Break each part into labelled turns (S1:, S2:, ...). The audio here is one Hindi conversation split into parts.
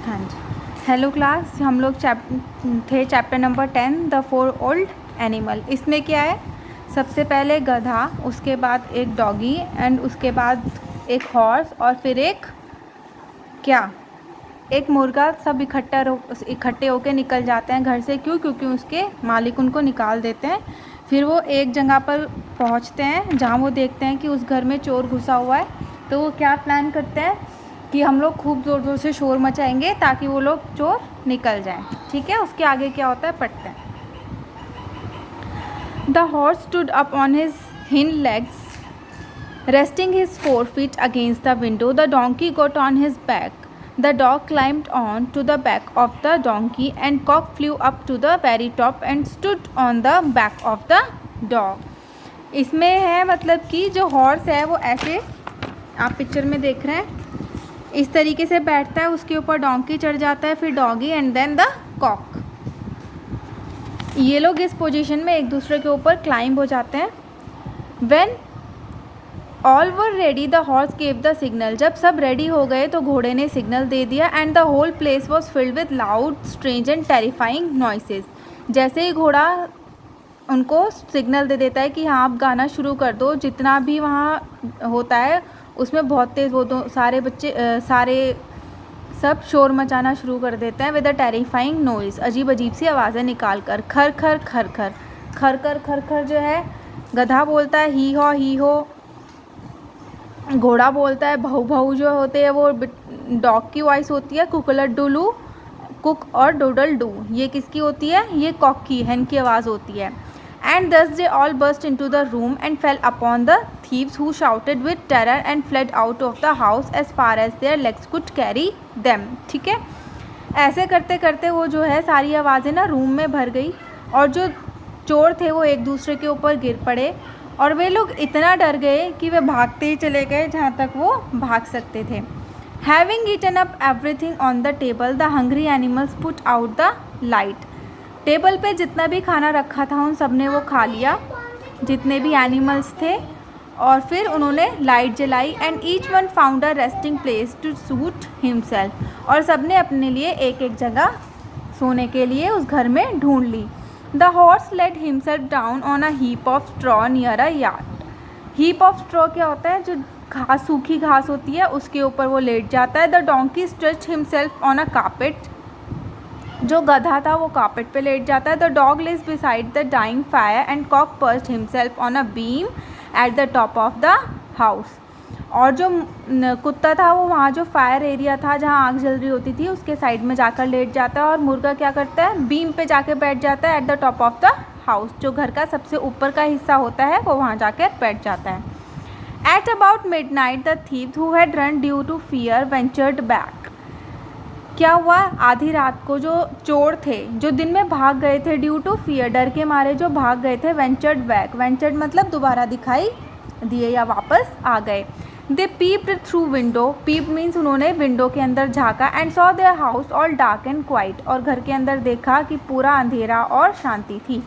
S1: हाँ जी। हेलो क्लास, हम लोग chapter number 10 the 4 old animal. इसमें क्या है, सबसे पहले गधा, उसके बाद एक डॉगी एंड उसके बाद एक हॉर्स और फिर एक मुर्गा। सब इकट्ठे होके निकल जाते हैं घर से। क्यों? क्योंकि उसके मालिक उनको निकाल देते हैं। फिर वो एक जगह पर पहुंचते हैं जहां वो देखते हैं कि उस घर में चोर घुसा हुआ है। तो वो क्या प्लान करते हैं कि हम लोग खूब ज़ोर ज़ोर से शोर मचाएंगे ताकि वो लोग चोर निकल जाएं। ठीक है, उसके आगे क्या होता है पढ़ते हैं। The horse stood up on his hind legs resting his forefeet against the window. The donkey got on his back. The dog climbed on to the back of the donkey and cock flew up to the very top and stood on the back of the dog. इसमें है मतलब कि जो हॉर्स है वो ऐसे, आप पिक्चर में देख रहे हैं, इस तरीके से बैठता है, उसके ऊपर डोंकी चढ़ जाता है, फिर doggy and then the cock. ये लोग इस पोजीशन में एक दूसरे के ऊपर क्लाइंब हो जाते हैं। When all were ready the horse gave the signal. जब सब रेडी हो गए तो घोड़े ने सिग्नल दे दिया। And the whole place was filled with loud strange and terrifying noises. जैसे ही घोड़ा उनको सिग्नल दे देता है कि हाँ आप गाना शुरू कर दो, जितना भी वहाँ होता है उसमें बहुत तेज़ वो दो सारे बच्चे सब शोर मचाना शुरू कर देते हैं विद अ टेरिफाइंग नॉइज़। अजीब अजीब सी आवाज़ें निकाल कर। खर खर खर खर खर खर खर खर जो है गधा बोलता है ही हो। घोड़ा बोलता है भाऊ भाऊ। जो होते हैं वो डॉग की वॉइस होती है कुकलट डुलू, कुक और डोडल डू। ये किसकी होती है? ये कॉक की, हैन की आवाज़ होती है। And thus they all burst into the room and fell upon the thieves who shouted with terror and fled out of the house as far as their legs could carry them. ठीक है, ऐसे करते करते वो जो है सारी आवाज़ें ना रूम में भर गई और जो चोर थे वो एक दूसरे के ऊपर गिर पड़े और वे लोग इतना डर गए कि वे भागते ही चले गए जहाँ तक वो भाग सकते थे। Having eaten up everything on the table the hungry animals put out the light. Table पे जितना भी खाना रखा था उन सब ने वो खा लिया, जितने भी एनिमल्स थे, और फिर उन्होंने लाइट जलाई। And each one found a resting place to suit himself. और सब ने अपने लिए एक एक जगह सोने के लिए उस घर में ढूंढ ली। The horse laid himself down on a heap of straw near a yard. Heap of straw क्या होता है? जो घास, सूखी घास होती है, उसके ऊपर वो लेट जाता है। The donkey stretched himself on a carpet. जो गधा था वो कार्पेट पे लेट जाता है। The dog lays beside the dying fire and cock perched himself on a beam at the top of the house. और जो कुत्ता था वो वहाँ जो फायर एरिया था जहाँ आग जल रही होती थी उसके साइड में जाकर लेट जाता है। और मुर्गा क्या करता है? बीम पे जाके बैठ जाता है at the top of the house. जो घर का सबसे ऊपर का हिस्सा होता है वो वहाँ जाकर बैठ जाता है। At about midnight the thieves who had run due to fear ventured back. क्या हुआ? आधी रात को जो चोर थे जो दिन में भाग गए थे, ड्यू टू फियर डर के मारे जो भाग गए थे, वेंचर्ड बैक, वेंचर्ड मतलब दोबारा दिखाई दिए या वापस आ गए। दे पीप्ड थ्रू विंडो, पीप मीन्स उन्होंने विंडो के अंदर झाँका। And saw their house all dark and quite, और घर के अंदर देखा कि पूरा अंधेरा और शांति थी।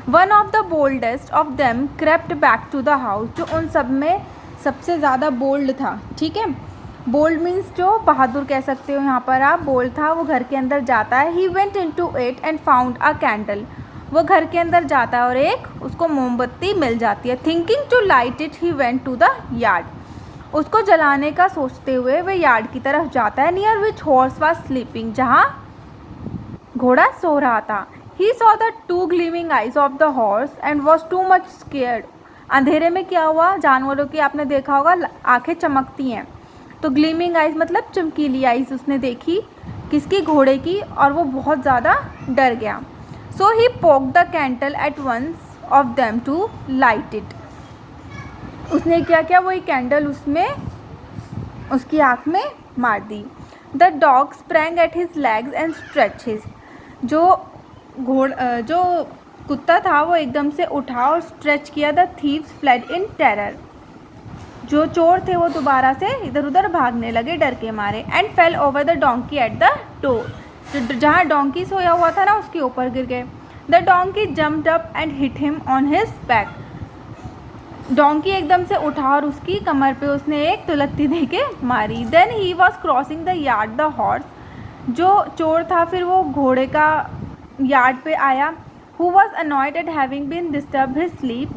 S1: One of the boldest of them crept back to the house. जो उन सब में सबसे ज़्यादा बोल्ड था, ठीक है, बोल्ड मीन्स जो बहादुर कह सकते हो यहाँ पर आप, बोल्ड था, वो घर के अंदर जाता है। He went into it and found a candle. वो घर के अंदर जाता है और एक उसको मोमबत्ती मिल जाती है। Thinking to light it he went to the yard. उसको जलाने का सोचते हुए वह यार्ड की तरफ जाता है। Near which horse was sleeping, जहाँ घोड़ा सो रहा था। He saw the two gleaming eyes of the horse and was too much scared. अंधेरे में क्या हुआ? जानवरों की आपने देखा होगा आंखें चमकती हैं, तो ग्लीमिंग आइज मतलब चमकीली आइज उसने देखी, किसकी? घोड़े की, और वो बहुत ज़्यादा डर गया। So he poke the candle at once of them to light it. उसने क्या किया? वही कैंडल उसमें उसकी आँख में मार दी। The dog sprang at his legs and stretch his. जो कुत्ता था वो एकदम से उठा और स्ट्रेच किया। The thieves fled in terror. जो चोर थे वो दोबारा से इधर उधर भागने लगे डर के मारे। And fail over the donkey at the door. जहाँ डोंकी सोया हुआ था ना उसके ऊपर गिर गए। The donkey jumped up and hit him on his back. Donkey एकदम से उठा और उसकी कमर पे उसने एक तुलत्ती दे के मारी। Then he was crossing the yard the horse जो चोर था फिर वो घोड़े का यार्ड पे आया। Who was annoyed at having been disturb his sleep,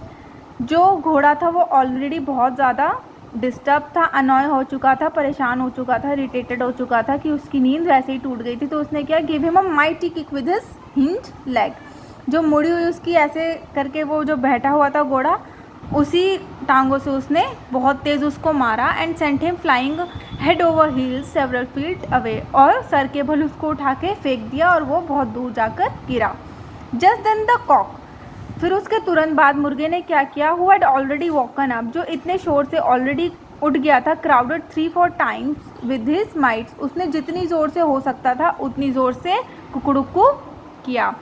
S1: जो घोड़ा था वो ऑलरेडी बहुत ज़्यादा डिस्टर्ब था, अनॉय हो चुका था, परेशान हो चुका था, इरिटेटेड हो चुका था कि उसकी नींद वैसे ही टूट गई थी। तो उसने क्या, give him a mighty kick with his hinge leg, जो मुड़ी हुई उसकी ऐसे करके वो जो बैठा हुआ था घोड़ा, उसी टांगों से उसने बहुत तेज़ उसको मारा। And sent him flying head over heels several feet away, और सर के बल उसको उठा के फेंक दिया और वो बहुत दूर जाकर गिरा। जस्ट देन द कॉक, फिर उसके तुरंत बाद मुर्गे ने क्या किया, हु हैड ऑलरेडी वॉकन अप, जो इतने शोर से ऑलरेडी उठ गया था, crowded 3-4 times with his mites, उसने जितनी ज़ोर से हो सकता था उतनी ज़ोर से कुकड़ुकू किया।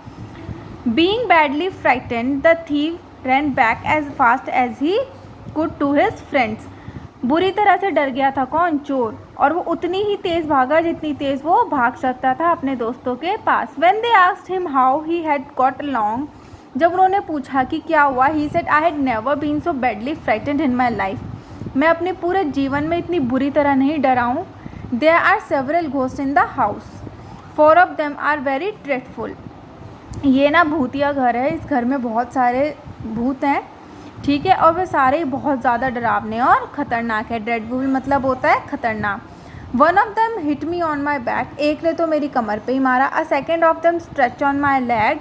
S1: Being badly frightened the thief ran back as fast as he could to his friends, बुरी तरह से डर गया था कौन, चोर, और वो उतनी ही तेज़ भागा जितनी तेज़ वो भाग सकता था अपने दोस्तों के पास। When they asked him how he had got along, जब उन्होंने पूछा कि क्या हुआ, he said I had never been so badly frightened in my life, मैं अपने पूरे जीवन में इतनी बुरी तरह नहीं डरा हूँ। There are several ghost in the house, 4 of them are very dreadful, ये ना भूतिया घर है, इस घर में बहुत सारे भूत हैं, ठीक है, और वे सारे ही बहुत ज़्यादा डरावने और ख़तरनाक है। ड्रेडफुल मतलब होता है खतरनाक। One of them hit me on my back, एक ने तो मेरी कमर पे ही मारा। A second of them stretch on my leg,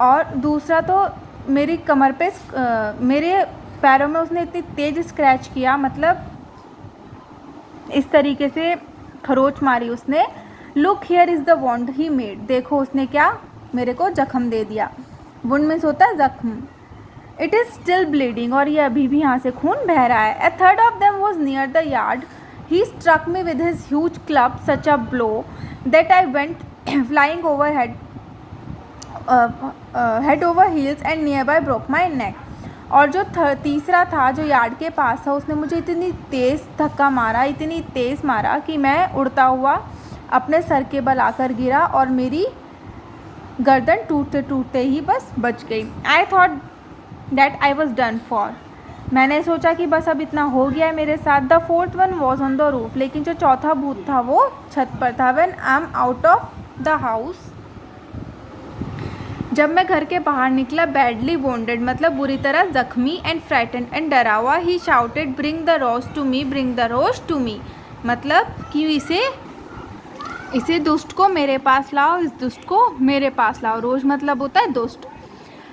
S1: और दूसरा तो मेरी कमर पे मेरे पैरों में उसने इतनी तेज़ स्क्रैच किया, मतलब इस तरीके से खरोच मारी उसने। Look here is the wound he made, देखो उसने क्या मेरे को जख्म दे दिया। वुंड मीन्स होता है जख्म। इट इज़ स्टिल ब्लीडिंग, और ये अभी भी यहाँ से खून बह रहा है। A third of them was near the yard, he struck me with his huge club such a blow that I went flying over head over heels and nearby broke my neck. और जो तीसरा था जो यार्ड के पास था, उसने मुझे इतनी तेज़ धक्का मारा, इतनी तेज़ मारा कि मैं उड़ता हुआ अपने सर के बल आकर गिरा और मेरी गर्दन टूटते टूटते ही बस बच गई। I thought that I was done for, मैंने सोचा कि बस अब इतना हो गया है मेरे साथ। The fourth one was on the roof, लेकिन जो चौथा भूत था वो छत पर था। When I am out of the house, जब मैं घर के बाहर निकला, बैडली वोंडेड मतलब बुरी तरह जख्मी, एंड फ्राइटेंड एंड डरा हुआ, he shouted bring the rose to me, bring the rose to me, मतलब कि इसे दुष्ट को मेरे पास लाओ, इस दुष्ट को मेरे पास लाओ। रोज मतलब होता है दुष्ट।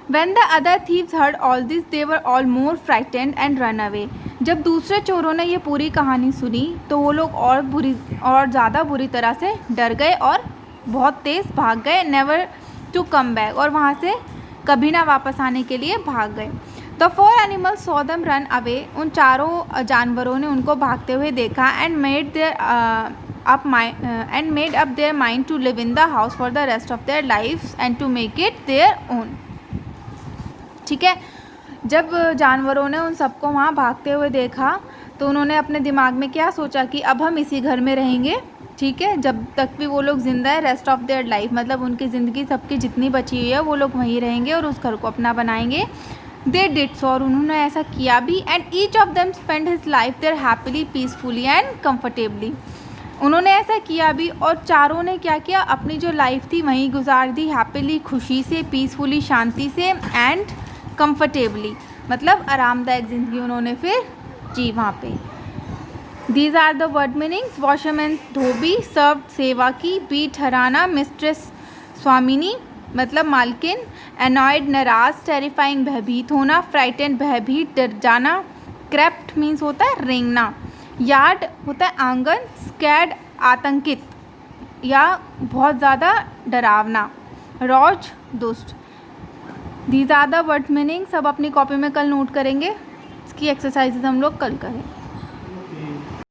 S1: When the other thieves heard all this, they were all more frightened and run away. जब दूसरे चोरों ने ये पूरी कहानी सुनी तो वो लोग और ज़्यादा बुरी तरह से डर गए और बहुत तेज़ भाग गए। नेवर टू कम बैक, और वहाँ से कभी ना वापस आने के लिए भाग गए। The 4 animals saw them run away, उन चारों जानवरों ने उनको भागते हुए देखा। And made up their mind to live in the house for the rest of their life and to make it their own. ठीक है, जब जानवरों ने उन सबको वहाँ भागते हुए देखा तो उन्होंने अपने दिमाग में क्या सोचा कि अब हम इसी घर में रहेंगे, ठीक है, जब तक भी वो लोग ज़िंदा है, रेस्ट ऑफ देयर लाइफ मतलब उनकी ज़िंदगी सबकी जितनी बची हुई है वो लोग वहीं रहेंगे और उस घर को अपना बनाएंगे। दे डिड सो, और उन्होंने ऐसा किया भी। And each of them spend his life there happily peacefully and comfortably, उन्होंने ऐसा किया भी। और चारों ने क्या किया, अपनी जो लाइफ थी वहीं गुजार दी, हैप्पीली खुशी से, पीसफुली शांति से, एंड कंफर्टेबली मतलब आरामदायक ज़िंदगी उन्होंने फिर जी वहाँ पे। These are the word meanings. Washerman धोबी, सर्व सेवा की, बी ठहराना, मिस्ट्रेस स्वामिनी मतलब मालकिन, एनॉयड नाराज, टेरिफाइंग भयभीत होना, फ्राइटेंड भयभीत डर जाना, क्रेप्ट मीन्स होता है रेंगना, यार्ड होता है आंगन, स्कैड आतंकित या बहुत ज़्यादा डरावना, रॉज दुष्ट। These are the word meaning. सब अपनी कॉपी में कल नोट करेंगे, इसकी एक्सरसाइजेज हम लोग कल करें।